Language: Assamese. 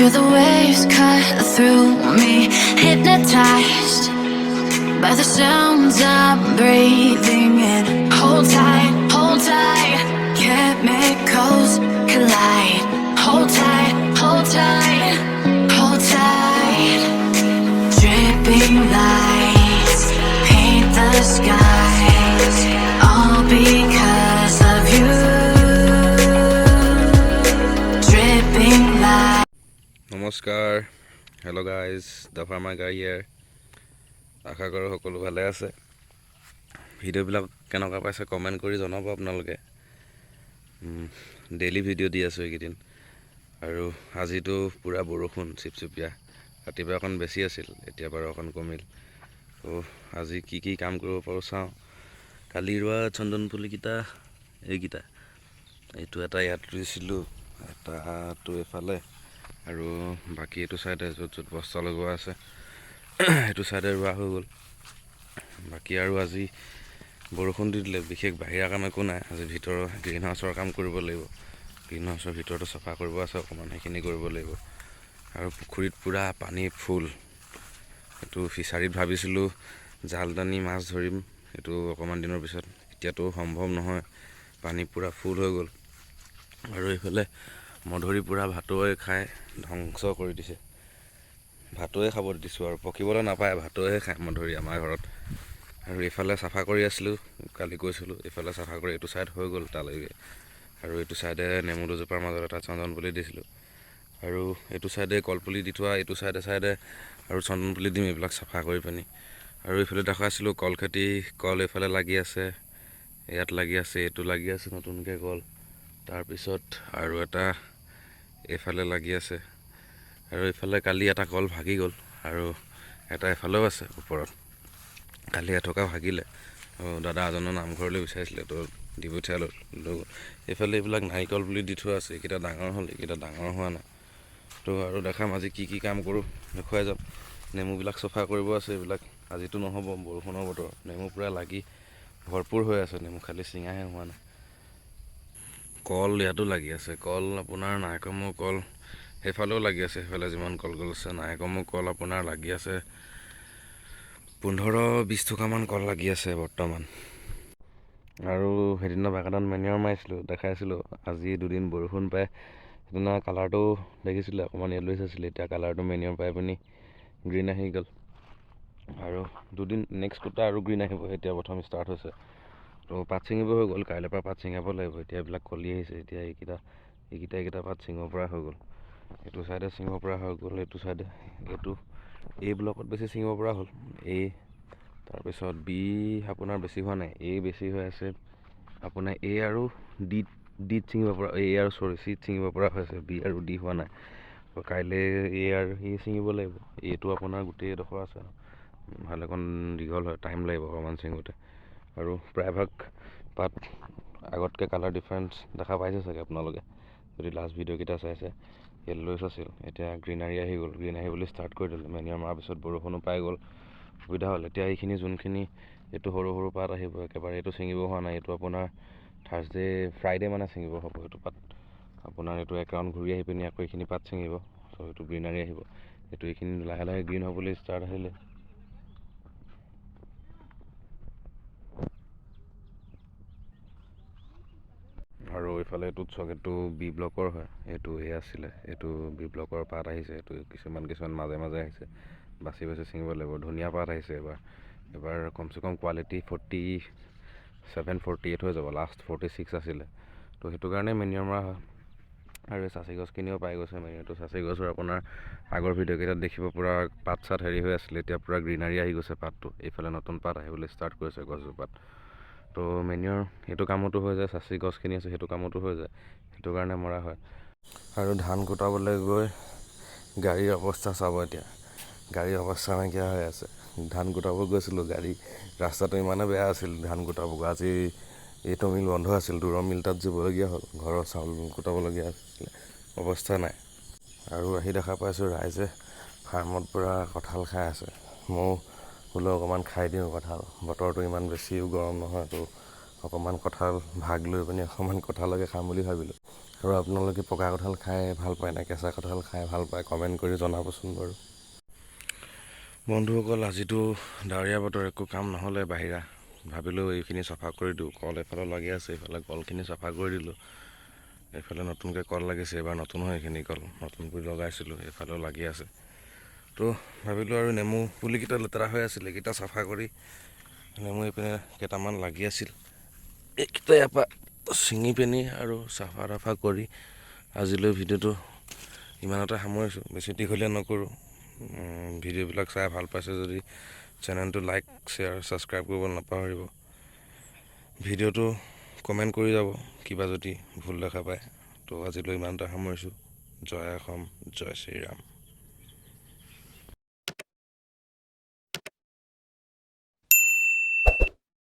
Hear the waves cut through me, hypnotized by the sounds I'm breathing in. Hold tight, chemicals collide. Hold tight, hold tight, hold tight. Dripping lights paint the skies, all because of you. Dripping lights. নমস্কাৰ, হেল্ল' গাইজ, দ্য ফাৰ্মাৰ গাই হিয়াৰ। আশা কৰোঁ সকলো ভালে আছে। ভিডিঅ'বিলাক কেনেকুৱা পাইছে কমেণ্ট কৰি জনাব আপোনালোকে। ডেইলি ভিডিঅ' দি আছোঁ এইকেইদিন, আৰু আজিতো পূৰা বৰষুণ চিপচিপীয়া। ৰাতিপুৱা অকণ বেছি আছিল, এতিয়া বাৰু অকণ কমিল। ত' আজি কি কাম কৰিব পাৰোঁ চাওঁ। কালি ৰোৱা চন্দন পুলিকেইটা এইকেইটা, এইটো এটা ইয়াত ৰুইছিলোঁ, এটাটো এইফালে, আৰু বাকী এইটো চাইডে য'ত বস্তা লগোৱা আছে সেইটো চাইডে ৰোৱা হৈ গ'ল। বাকী আৰু আজি বৰষুণ দি দিলে, বিশেষ বাহিৰা কাম একো নাই। আজি ভিতৰৰ গ্ৰীণ হাউচৰ কাম কৰিব লাগিব। গ্ৰীণ হাউচৰ ভিতৰতো চাফা কৰিব আছে অকণমান, সেইখিনি কৰিব লাগিব। আৰু পুখুৰীত পূৰা পানী ফুল। এইটো ফিচাৰীত ভাবিছিলোঁ জাল টানি মাছ ধৰিম, এইটো অকণমান দিনৰ পিছত। এতিয়াতো সম্ভৱ নহয়, পানী পূৰা ফুল হৈ গ'ল। আৰু এইফালে মধুৰি পূৰা ভাটৌৱে খাই ধ্বংস কৰি দিছে। ভাটৌৱে খাব দিছোঁ, আৰু পকিবলৈ নাপায়, ভাটৌৱে খায় মধুৰি আমাৰ ঘৰত। আৰু এইফালে চাফা কৰি আছিলোঁ, কালি কৈছিলোঁ, এইফালে চাফা কৰি এইটো ছাইড হৈ গ'ল তালৈকে। আৰু এইটো ছাইডে নেমু দুজোপাৰ মাজত এটা চন্দন পুলি দিছিলোঁ, আৰু এইটো ছাইডে কলপুলি দি থোৱা, এইটো ছাইডে আৰু চন্দন পুলি দিম, এইবিলাক চাফা কৰি পিনি। আৰু এইফালে দেখাইছিলোঁ কল খেতি, কল এইফালে লাগি আছে, ইয়াত লাগি আছে, এইটো লাগি আছে নতুনকৈ কল। তাৰপিছত আৰু এটা এইফালে লাগি আছে, আৰু এইফালে কালি এটা কল ভাগি গ'ল, আৰু এটা এফালেও আছে ওপৰত। কালি এথকা ভাগিলে, দাদা এজনৰ নামঘৰলৈ বিচাৰিছিলে, তো দি পঠিয়ালোঁ, লৈ গ'ল। এইফালে এইবিলাক নাৰিকল বুলি দি থোৱা আছে, এইকেইটা ডাঙৰ হ'ল, এইকেইটা ডাঙৰ হোৱা নাই। তো আৰু দেখাম আজি কি কাম কৰোঁ, দেখুৱাই যাম। নেমুবিলাক চফা কৰিব আছে, এইবিলাক আজিতো নহ'ব, বৰষুণৰ বতৰ। নেমু পূৰা লাগি ভৰপূৰ হৈ আছে, নেমু খালি ছিঙাহে হোৱা নাই। কল ইয়াতো লাগি আছে, কল আপোনাৰ নাই কমেও কল সেইফালেও লাগি আছে, সেইফালে যিমান কল আছে নাই কমেও কল আপোনাৰ লাগি আছে 15-20 থোকামান কল লাগি আছে বৰ্তমান। আৰু সেইদিনা বাগানত মেনিয়ৰ মাৰিছিলোঁ, দেখাইছিলোঁ। আজি দুদিন বৰষুণ পাই সেইদিনা কালাৰটো দেখিছিলে অকণমান য়েল্লোইছ আছিলে, এতিয়া কালাৰটো মেনিয়ৰ পাই পিনি গ্ৰীণ আহি গ'ল। আৰু দুদিন নেক্সট দুটা আৰু গ্ৰীণ আহিব, এতিয়া প্ৰথম ষ্টাৰ্ট হৈছে। তো পাত ছিঙিব হৈ গ'ল, কাইলৈৰ পৰা পাত ছিঙাব লাগিব। এতিয়া এইবিলাক কলি আহিছে, এতিয়া এইকেইটা পাত ছিঙিব পৰা হৈ গ'ল। এইটো ছাইডে ছিঙিব পৰা হৈ গ'ল, এইটো ছাইডে, এইটো এই ব্লকত বেছি ছিঙিব পৰা হ'ল। তাৰপিছত বি আপোনাৰ বেছি হোৱা নাই, এ বেছি হৈ আছে আপোনাৰ। এ আৰু ডিত ছিঙিব পৰা, চিত ছিঙিব পৰা হৈছে, বি আৰু ডি হোৱা নাই। কাইলৈ এ আৰু সি ছিঙিব লাগিব। এইটো আপোনাৰ গোটেই এডোখৰ আছে, ভালেকণ দীঘল হয়, টাইম লাগিব অকণমান ছিঙোতে। আৰু প্ৰায়ভাগ পাত আগতকৈ কালাৰ ডিফাৰেঞ্চ দেখা পাইছে চাগে আপোনালোকে, যদি লাষ্ট ভিডিঅ'কেইটা চাইছে। য়েল্লোইছ আছিল, এতিয়া গ্ৰীনাৰী আহি গ'ল, গ্ৰীণ আহিবলৈ ষ্টাৰ্ট কৰি দিলে। মেনিয়ৰ মৰাৰ পিছত বৰষুণো পাই গ'ল, সুবিধা হ'ল। এতিয়া এইখিনি যোনখিনি এইটো সৰু পাত আহিব একেবাৰে, এইটো ছিঙিব হোৱা নাই, এইটো আপোনাৰ ফ্ৰাইডে মানে ছিঙিব হ'ব। এইটো পাত আপোনাৰ এইটো এক ৰাউণ্ড ঘূৰি আহি পিনি আকৌ এইখিনি পাত ছিঙিব, ত' এইটো গ্ৰীনাৰী আহিব। এইখিনি লাহে গ্ৰীণ হ'বলৈ ষ্টাৰ্ট আহিলে। আৰু এইফালে এইটোত চাওক, এইটো বি ব্লকৰ হয়, এইটো এ আছিলে, এইটো বি ব্লকৰ পাত আহিছে। এইটো কিছুমান মাজে আহিছে, বাচি ছিঙিব লাগিব। ধুনীয়া পাত আহিছে এবাৰ কমচে কম কোৱালিটি 47-48 হৈ যাব, লাষ্ট 46 আছিলে। তো সেইটো কাৰণে মেনিয়ৰ মৰা হয়। আৰু এই চাচি গছখিনিও পাই গৈছে মেনিয়ৰটো। চাচি গছৰ আপোনাৰ আগৰ ভিডিঅ'কেইটাত দেখিব পূৰা পাত চাত হেৰি হৈ আছিলে, এতিয়া পূৰা গ্ৰীনাৰী আহি গৈছে পাতটো। এইফালে নতুন পাত আহিবলৈ ষ্টাৰ্ট কৰিছে গছজোপাত। তো মেনিয়ৰ সেইটো কামতো হৈ যায়, চাচি গছখিনি আছে সেইটো কামতো হৈ যায়, সেইটো কাৰণে মৰা হয়। আৰু ধান কুটাবলৈ গৈ গাড়ীৰ অৱস্থা চাব, এতিয়া গাড়ীৰ অৱস্থা নাইকিয়া হৈ আছে। ধান কুটাব গৈছিলোঁ, ৰাস্তাটো ইমানে বেয়া আছিল ধান কুটাব। আজি এইটো মিল বন্ধ আছিল, দূৰৰ মিল তাত যাবলগীয়া হ'ল, ঘৰৰ চাউল কুটাবলগীয়া আছিলে, অৱস্থা নাই। আৰু আহি দেখা পাইছোঁ ৰাইজে ফাৰ্মত পূৰা কঁঠাল খাই আছে। ময়ো বোলো অকণমান খাই দিওঁ কঁঠাল, বতৰটো ইমান বেছিও গৰম নহয়, তো অকণমান কঁঠাল ভাগ লৈ পিনি অকণমান কঁঠালকে খাম বুলি ভাবিলোঁ। আৰু আপোনালোকে পকা কঁঠাল খাই ভাল পায় নে কেঁচা কঁঠাল খাই ভাল পায় কমেণ্ট কৰি জনাবচোন বাৰু। বন্ধুসকল, আজিতো ডাৱৰীয়া বতৰ, একো কাম নহ'লে বাহিৰা, ভাবিলোঁ এইখিনি চাফা কৰি দিওঁ। কল এফালে লাগি আছে, এইফালে কলখিনি চাফা কৰি দিলোঁ। এইফালে নতুনকৈ কল লাগিছে, এইবাৰ নতুন হয় এইখিনি কল, নতুনকৈ লগাইছিলোঁ, এইফালেও লাগি আছে। তো ভাবিলোঁ আৰু নেমু পুলিকেইটা লেতেৰা হৈ আছিলে, এইকেইটা চাফা কৰি নেমু এইপিনে কেইটামান লাগি আছিল, এইকেইটা ইয়াৰ পৰা ছিঙি পিনি আৰু চাফা তাফা কৰি আজিলৈ ভিডিঅ'টো ইমানতে সামৰিছোঁ, বেছি দীঘলীয়া নকৰোঁ। ভিডিঅ'বিলাক চাই ভাল পাইছে যদি চেনেলটো লাইক শ্বেয়াৰ ছাবস্ক্ৰাইব কৰিব নাপাহৰিব। ভিডিঅ'টো কমেণ্ট কৰি যাব কিবা যদি ভুল দেখা পায়। তো আজিলৈ ইমানতে সামৰিছোঁ। জয় অসম, জয় শ্ৰীৰাম।